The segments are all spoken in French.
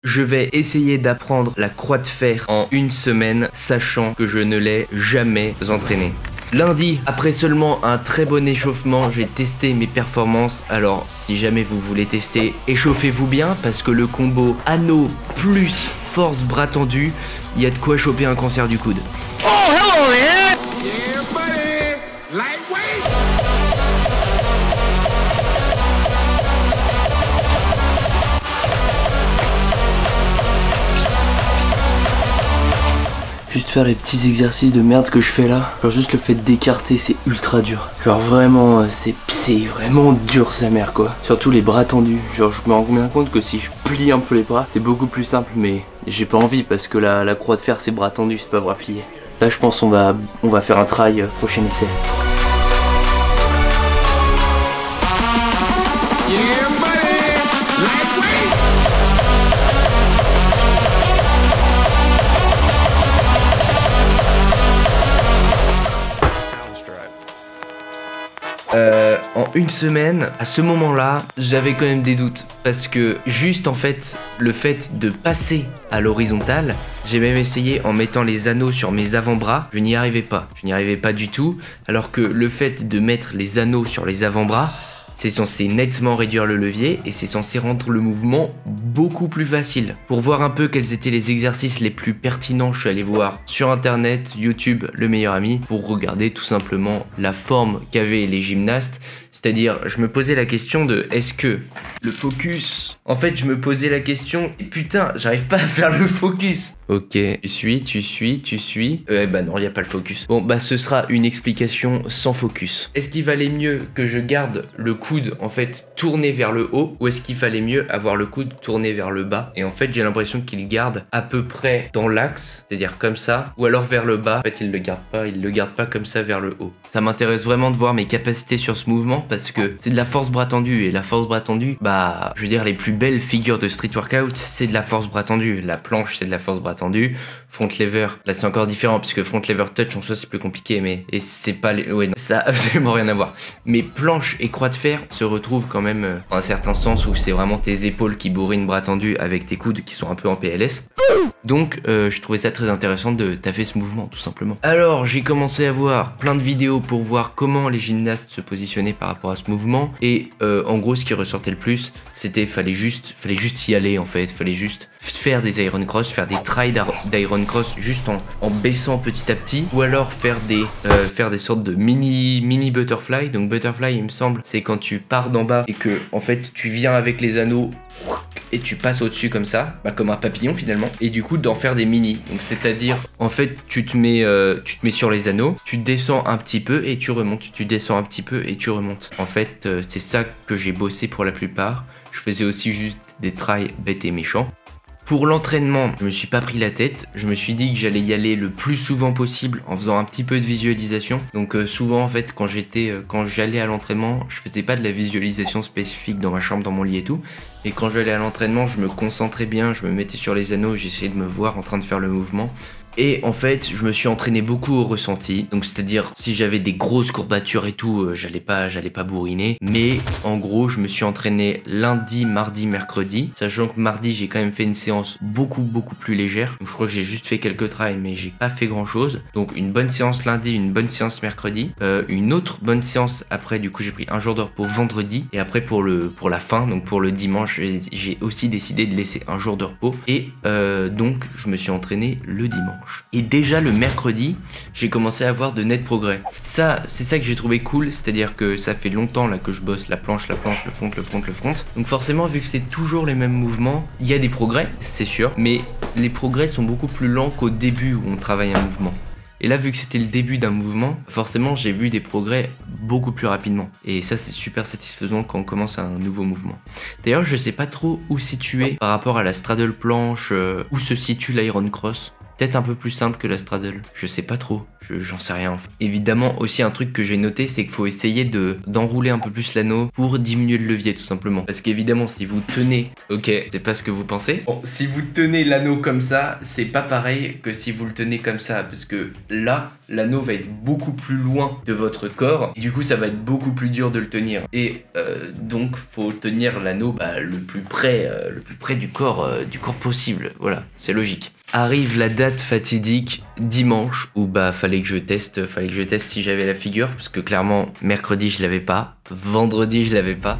Je vais essayer d'apprendre la croix de fer en une semaine, sachant que je ne l'ai jamais entraîné. Lundi, après seulement un très bon échauffement, j'ai testé mes performances. Alors, si jamais vous voulez tester, échauffez-vous bien parce que le combo anneau plus force bras tendu, il y a de quoi choper un cancer du coude. Oh, hello, man! Yeah, buddy! Lightweight! Juste faire les petits exercices de merde que je fais là. Genre juste le fait d'écarter, c'est ultra dur. Genre vraiment, c'est vraiment dur sa mère quoi. Surtout les bras tendus. Genre je me rends bien compte que si je plie un peu les bras, c'est beaucoup plus simple. Mais j'ai pas envie parce que la croix de fer c'est bras tendus, c'est pas bras pliés. Là je pense on va faire un try prochain essai. En une semaine, à ce moment-là, j'avais quand même des doutes. Parce que juste en fait, le fait de passer à l'horizontale, j'ai même essayé en mettant les anneaux sur mes avant-bras, je n'y arrivais pas. Je n'y arrivais pas du tout. Alors que le fait de mettre les anneaux sur les avant-bras, c'est censé nettement réduire le levier et c'est censé rendre le mouvement beaucoup plus facile. Pour voir un peu quels étaient les exercices les plus pertinents, je suis allé voir sur internet, YouTube, le meilleur ami, pour regarder tout simplement la forme qu'avaient les gymnastes. C'est-à-dire, je me posais la question de est-ce que le focus... En fait, je me posais la question et putain, j'arrive pas à faire le focus. Ok, tu suis. Bah non, il n'y a pas le focus. Bon, bah ce sera une explication sans focus. Est-ce qu'il valait mieux que je garde le coude en fait tourné vers le haut ou est-ce qu'il fallait mieux avoir le coude tourné vers le bas? Et en fait, j'ai l'impression qu'il garde à peu près dans l'axe, c'est-à-dire comme ça, ou alors vers le bas. En fait, il le garde pas comme ça vers le haut. Ça m'intéresse vraiment de voir mes capacités sur ce mouvement parce que c'est de la force bras tendu et la force bras tendu, bah, je veux dire, les plus belles figures de street workout, c'est de la force bras tendu. La planche, c'est de la force bras tendu. Front lever, là c'est encore différent puisque front lever touch en soi c'est plus compliqué, mais et c'est pas les... ouais, non, ça a absolument rien à voir. Mais planche et croix de fer se retrouvent quand même dans un certain sens où c'est vraiment tes épaules qui bourrinent bras tendus avec tes coudes qui sont un peu en PLS. Donc je trouvais ça très intéressant de taffer ce mouvement tout simplement. Alors j'ai commencé à voir plein de vidéos pour voir comment les gymnastes se positionnaient par rapport à ce mouvement et en gros ce qui ressortait le plus c'était fallait juste y aller en fait, fallait juste faire des iron cross, faire des tries d'iron cross juste en baissant petit à petit ou alors faire des sortes de mini butterfly. Donc butterfly il me semble c'est quand tu pars d'en bas et que en fait tu viens avec les anneaux et tu passes au-dessus comme ça, bah comme un papillon finalement, et du coup d'en faire des mini. Donc c'est-à-dire en fait tu te mets sur les anneaux, tu descends un petit peu et tu remontes, tu descends un petit peu et tu remontes. En fait c'est ça que j'ai bossé pour la plupart. Je faisais aussi juste des tries bêtes et méchants. Pour l'entraînement, je me suis pas pris la tête, je me suis dit que j'allais y aller le plus souvent possible en faisant un petit peu de visualisation. Donc souvent en fait quand j'allais à l'entraînement, je faisais pas de la visualisation spécifique dans ma chambre, dans mon lit et tout. Et quand j'allais à l'entraînement, je me concentrais bien, je me mettais sur les anneaux, j'essayais de me voir en train de faire le mouvement. Et en fait, je me suis entraîné beaucoup au ressenti. Donc c'est-à-dire, si j'avais des grosses courbatures et tout, j'allais pas bourriner. Mais en gros, je me suis entraîné lundi, mardi, mercredi. Sachant que mardi, j'ai quand même fait une séance beaucoup plus légère. Donc je crois que j'ai juste fait quelques tries, mais j'ai pas fait grand-chose. Donc une bonne séance lundi, une bonne séance mercredi. Une autre bonne séance après, du coup, j'ai pris un jour de repos vendredi. Et après, pour la fin, donc pour le dimanche, j'ai aussi décidé de laisser un jour de repos. Et donc, je me suis entraîné le dimanche. Et déjà le mercredi, j'ai commencé à avoir de nets progrès. Ça, c'est ça que j'ai trouvé cool, c'est-à-dire que ça fait longtemps là que je bosse la planche, le front. Donc forcément, vu que c'est toujours les mêmes mouvements, il y a des progrès, c'est sûr, mais les progrès sont beaucoup plus lents qu'au début où on travaille un mouvement. Et là, vu que c'était le début d'un mouvement, forcément, j'ai vu des progrès beaucoup plus rapidement. Et ça, c'est super satisfaisant quand on commence un nouveau mouvement. D'ailleurs, je sais pas trop où situer par rapport à la straddle planche, où se situe l'iron cross. peut-être un peu plus simple que la straddle. Je sais pas trop, j'en sais rien. Évidemment, aussi un truc que j'ai noté, c'est qu'il faut essayer d'enrouler un peu plus l'anneau pour diminuer le levier tout simplement. Parce qu'évidemment, si vous tenez, ok, c'est pas ce que vous pensez. Bon, si vous tenez l'anneau comme ça, c'est pas pareil que si vous le tenez comme ça, parce que là, l'anneau va être beaucoup plus loin de votre corps, et du coup, ça va être beaucoup plus dur de le tenir. Et donc, faut tenir l'anneau le plus près du corps possible. Voilà, c'est logique. Arrive la date fatidique, dimanche, où fallait que je teste si j'avais la figure, parce que clairement, mercredi je l'avais pas, vendredi je l'avais pas.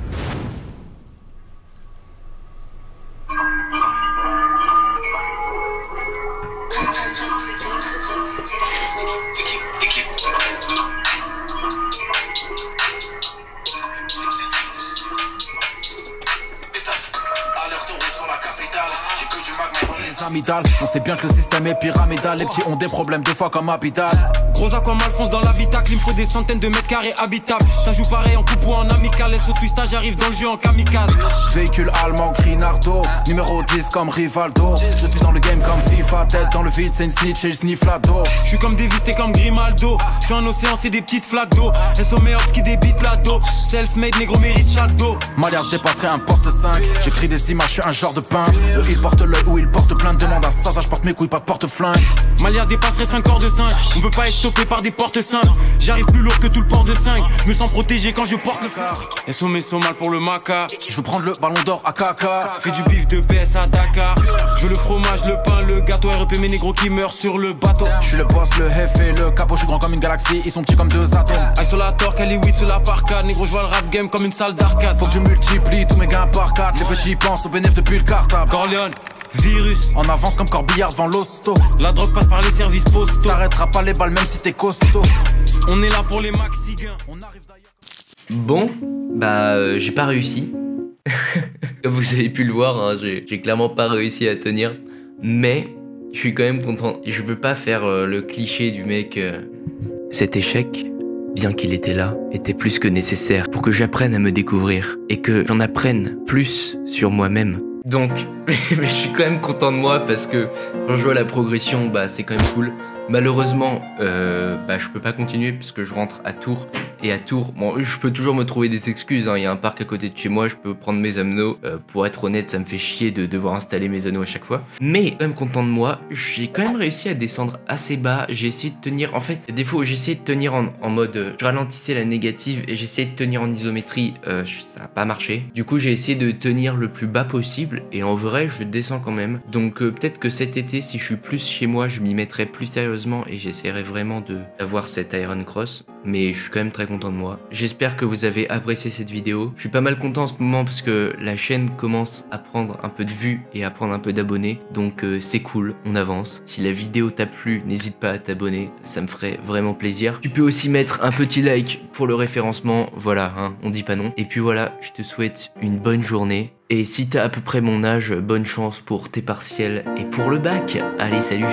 On sait bien que le système est pyramidal. Les petits ont des problèmes deux fois comme habitat. Gros aqua malfonce dans l'habitacle. Il me faut des centaines de mètres carrés habitables. Ça joue pareil en coupe ou en amical. Laisse au twista, j'arrive dans le jeu en kamikaze. Véhicule allemand Grinardo, numéro 10 comme Rivaldo. Je suis dans le game comme FIFA. Tête dans le vide, c'est une snitch et je sniffe la dos. Je suis comme Davis, t'es comme Grimaldo. Je suis un océan, c'est des petites flaques d'eau. SO meilleurs qui débitent la dope. Self-made, négro mérite chaque dos. Malia, je dépasserai un poste 5. J'écris des images, je suis un genre de peintre. Où il porte l'œil, où il porte plein de demandes à ça. Je porte mes couilles, pas de porte-flingue. Malia dépasserait 5 corps de 5. On peut pas être stoppé par des portes simples. J'arrive plus lourd que tout le port de 5. Je me sens protégé quand je porte le phare. SO mais so mal pour le maca. Je veux prendre le ballon d'or à caca. Fais du bif de PS à Dakar. Je veux le fromage, le pain, le gâteau. REP mes négros qui meurent sur le bateau. Je suis le boss, le F et le capot. Je suis grand comme une galaxie, ils sont petits comme deux atomes. Isolator, Cali 8 sur la parcade. Négro, je vois le rap game comme une salle d'arcade. Faut que je multiplie tous mes gains par 4. Les petits pensent au bénéfice depuis le cartable. Corleone, virus. En avance comme Corbillard devant l'hosto. La drogue passe par les services postaux. T'arrêteras pas les balles même si t'es costaud. On est là pour les maxigains. On arrive d'ailleurs. Bon, j'ai pas réussi. Comme vous avez pu le voir, hein, j'ai clairement pas réussi à tenir. Mais je suis quand même content. Je veux pas faire le cliché du mec. Cet échec, bien qu'il était là, était plus que nécessaire pour que j'apprenne à me découvrir et que j'en apprenne plus sur moi-même. Donc, je suis quand même content de moi parce que quand je vois la progression, c'est quand même cool. Malheureusement, je peux pas continuer parce que je rentre à Tours. Et à Tours, bon, je peux toujours me trouver des excuses, hein. Il y a un parc à côté de chez moi, je peux prendre mes anneaux. Pour être honnête, ça me fait chier de devoir installer mes anneaux à chaque fois. Mais quand même content de moi, j'ai quand même réussi à descendre assez bas. J'ai essayé de tenir, en fait, des fois j'ai essayé de tenir en mode, je ralentissais la négative et j'ai essayé de tenir en isométrie, ça a pas marché. Du coup, j'ai essayé de tenir le plus bas possible et en vrai, je descends quand même. Donc peut-être que cet été, si je suis plus chez moi, je m'y mettrai plus sérieusement et j'essaierai vraiment d'avoir cette Iron Cross. Mais je suis quand même très content de moi. J'espère que vous avez apprécié cette vidéo. Je suis pas mal content en ce moment parce que la chaîne commence à prendre un peu de vues et à prendre un peu d'abonnés. Donc c'est cool, on avance. Si la vidéo t'a plu, n'hésite pas à t'abonner, ça me ferait vraiment plaisir. Tu peux aussi mettre un petit like pour le référencement, voilà, hein, on dit pas non. Et puis voilà, je te souhaite une bonne journée. Et si t'as à peu près mon âge, bonne chance pour tes partiels et pour le bac. Allez, salut!